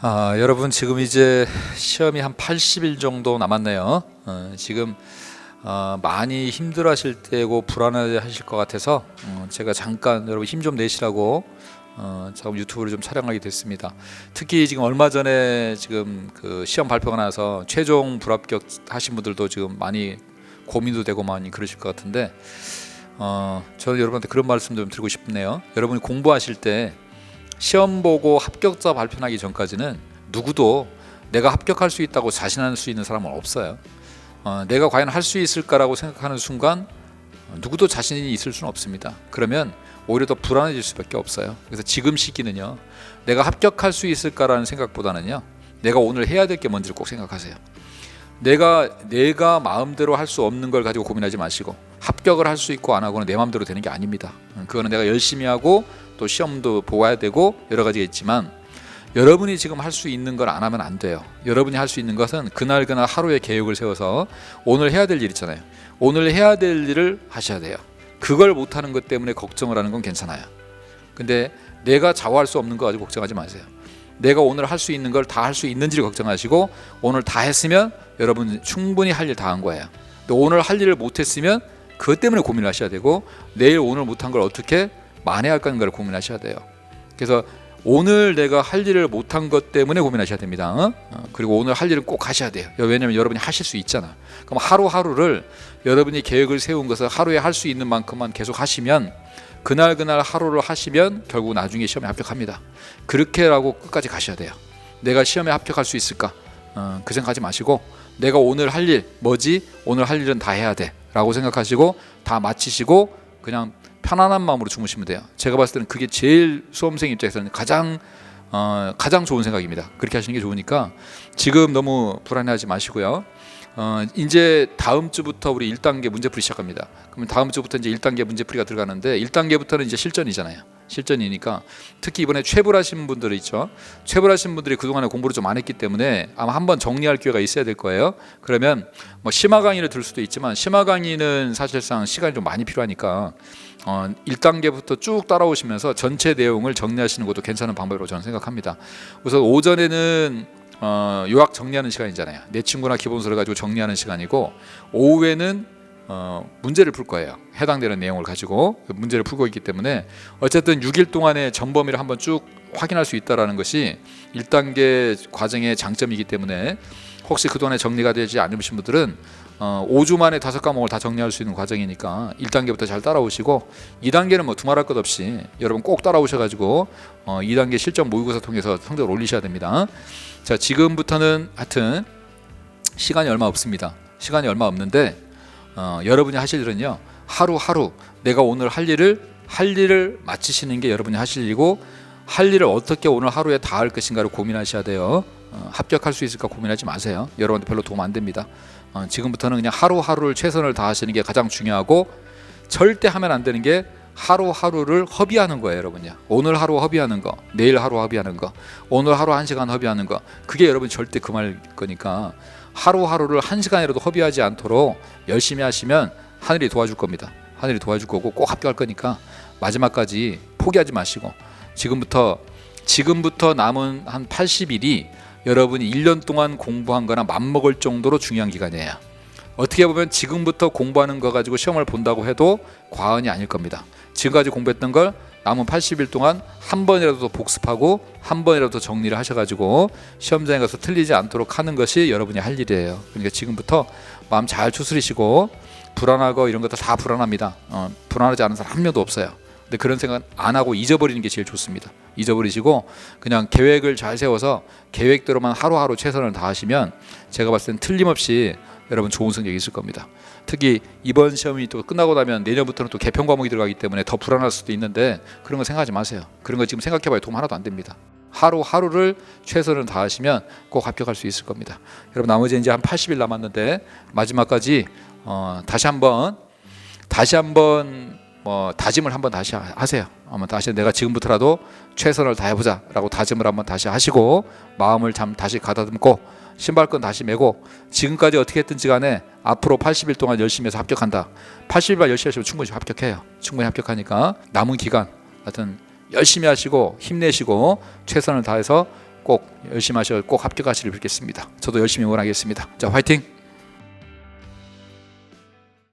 여러분 지금 이제 시험이 한 80일 정도 남았네요. 지금 많이 힘들어하실 때고 불안해하실 것 같아서 제가 잠깐 여러분 힘 좀 내시라고 지금 유튜브를 좀 촬영하게 됐습니다. 특히 지금 얼마 전에 지금 그 시험 발표가 나서 최종 불합격 하신 분들도 지금 많이 고민도 되고 많이 그러실 것 같은데 저는 여러분한테 그런 말씀 좀 드리고 싶네요. 여러분이 공부하실 때 시험 보고 합격자 발표하기 전까지는 누구도 내가 합격할 수 있다고 자신할 수 있는 사람은 없어요. 내가 과연 할 수 있을까라고 생각하는 순간 누구도 자신이 있을 수는 없습니다. 그러면 오히려 더 불안해질 수밖에 없어요. 그래서 지금 시기는요, 내가 합격할 수 있을까라는 생각보다는요, 내가 오늘 해야 될 게 뭔지를 꼭 생각하세요. 내가 마음대로 할 수 없는 걸 가지고 고민하지 마시고, 합격을 할 수 있고 안 하고는 내 마음대로 되는 게 아닙니다. 그거는 내가 열심히 하고 또 시험도 보아야 되고 여러 가지가 있지만, 여러분이 지금 할 수 있는 걸 안 하면 안 돼요. 여러분이 할 수 있는 것은 그날 하루의 계획을 세워서 오늘 해야 될 일 있잖아요. 오늘 해야 될 일을 하셔야 돼요. 그걸 못하는 것 때문에 걱정을 하는 건 괜찮아요. 근데 내가 좌우할 수 없는 거 가지고 걱정하지 마세요. 내가 오늘 할 수 있는 걸 다 할 수 있는지를 걱정하시고, 오늘 다 했으면 여러분 충분히 할 일 다 한 거예요. 근데 오늘 할 일을 못했으면 그것 때문에 고민을 하셔야 되고, 내일 오늘 못한 걸 어떻게 만회할 건가를 고민하셔야 돼요. 그래서 오늘 내가 할 일을 못한 것 때문에 고민하셔야 됩니다. 그리고 오늘 할 일은 꼭 하셔야 돼요. 왜냐하면 여러분이 하실 수 있잖아. 그럼 하루하루를 여러분이 계획을 세운 것을 하루에 할 수 있는 만큼만 계속 하시면, 그날 하루를 하시면 결국 나중에 시험에 합격합니다. 그렇게라고 끝까지 가셔야 돼요. 내가 시험에 합격할 수 있을까? 그 생각하지 마시고, 내가 오늘 할 일 뭐지? 오늘 할 일은 다 해야 돼 라고 생각하시고 다 마치시고 그냥 편안한 마음으로 주무시면 돼요. 제가 봤을 때는 그게 제일 수험생 입장에서는 가장 좋은 생각입니다. 그렇게 하시는 게 좋으니까 지금 너무 불안해하지 마시고요. 이제 다음 주부터 우리 1단계 문제풀이 시작합니다. 그러면 다음 주부터 이제 1단계 문제풀이가 들어가는데, 1단계부터는 이제 실전이잖아요. 실전이니까 특히 이번에 최불하신 분들 있죠. 최불하신 분들이 그동안에 공부를 좀 안 했기 때문에 아마 한번 정리할 기회가 있어야 될 거예요. 그러면 뭐 심화 강의를 들을 수도 있지만, 심화 강의는 사실상 시간이 좀 많이 필요하니까 1단계부터 쭉 따라오시면서 전체 내용을 정리하시는 것도 괜찮은 방법이라고 저는 생각합니다. 우선 오전에는 요약 정리하는 시간이잖아요. 내 친구나 기본서를 가지고 정리하는 시간이고, 오후에는 문제를 풀 거예요. 해당되는 내용을 가지고 문제를 풀고 있기 때문에 어쨌든 6일 동안의 전범위를 한번 쭉 확인할 수 있다는 것이 1단계 과정의 장점이기 때문에, 혹시 그동안에 정리가 되지 않으신 분들은 5주 만에 5과목을 다 정리할 수 있는 과정이니까 1단계부터 잘 따라오시고, 2단계는 뭐 두말할 것 없이 여러분 꼭 따라오셔가지고 2단계 실전 모의고사 통해서 성적을 올리셔야 됩니다. 자, 지금부터는 하여튼 시간이 얼마 없습니다. 시간이 얼마 없는데 여러분이 하실 일은요, 하루하루 내가 오늘 할 일을 마치시는 게 여러분이 하실 일이고, 할 일을 어떻게 오늘 하루에 다 할 것인가를 고민하셔야 돼요. 합격할 수 있을까 고민하지 마세요. 여러분한테 별로 도움 안 됩니다. 지금부터는 그냥 하루하루를 최선을 다하시는 게 가장 중요하고, 절대 하면 안 되는 게 하루하루를 허비하는 거예요. 여러분요, 오늘 하루 허비하는 거, 내일 하루 허비하는 거, 오늘 하루 1시간 허비하는 거, 그게 여러분 절대 금할 거니까 하루하루를 1시간이라도 허비하지 않도록 열심히 하시면 하늘이 도와줄 겁니다. 하늘이 도와줄 거고 꼭 합격할 거니까 마지막까지 포기하지 마시고, 지금부터 남은 한 80일이 여러분이 1년 동안 공부한 거나 맞먹을 정도로 중요한 기간이에요. 어떻게 보면 지금부터 공부하는 거 가지고 시험을 본다고 해도 과언이 아닐 겁니다. 지금까지 공부했던 걸 남은 80일 동안 한 번이라도 더 복습하고 한 번이라도 더 정리를 하셔가지고 시험장에 가서 틀리지 않도록 하는 것이 여러분이 할 일이에요. 그러니까 지금부터 마음 잘 추스리시고, 불안하고 이런 것도 다 불안합니다. 불안하지 않은 사람 한 명도 없어요. 근데 그런 생각 안 하고 잊어버리는 게 제일 좋습니다. 잊어버리시고 그냥 계획을 잘 세워서 계획대로만 하루하루 최선을 다하시면 제가 봤을 땐 틀림없이 여러분 좋은 성적이 있을 겁니다. 특히 이번 시험이 또 끝나고 나면 내년부터는 또 개편 과목이 들어가기 때문에 더 불안할 수도 있는데, 그런 거 생각하지 마세요. 그런 거 지금 생각해봐야 도움 하나도 안 됩니다. 하루하루를 최선을 다하시면 꼭 합격할 수 있을 겁니다. 여러분, 나머지 이제 한 80일 남았는데 마지막까지 다시 한번 다짐을 한번 다시 하세요. 다시 내가 지금부터라도 최선을 다해보자라고 다짐을 한번 다시 하시고, 마음을 다시 가다듬고 신발끈 다시 메고, 지금까지 어떻게 했든지 간에 앞으로 80일 동안 열심히 해서 합격한다. 80일만 열심히 하시면 충분히 합격해요. 충분히 합격하니까 남은 기간 하여튼 열심히 하시고 힘내시고 최선을 다해서 꼭 열심히 하셔 꼭 합격하시길 빌겠습니다. 저도 열심히 응원하겠습니다. 자, 화이팅!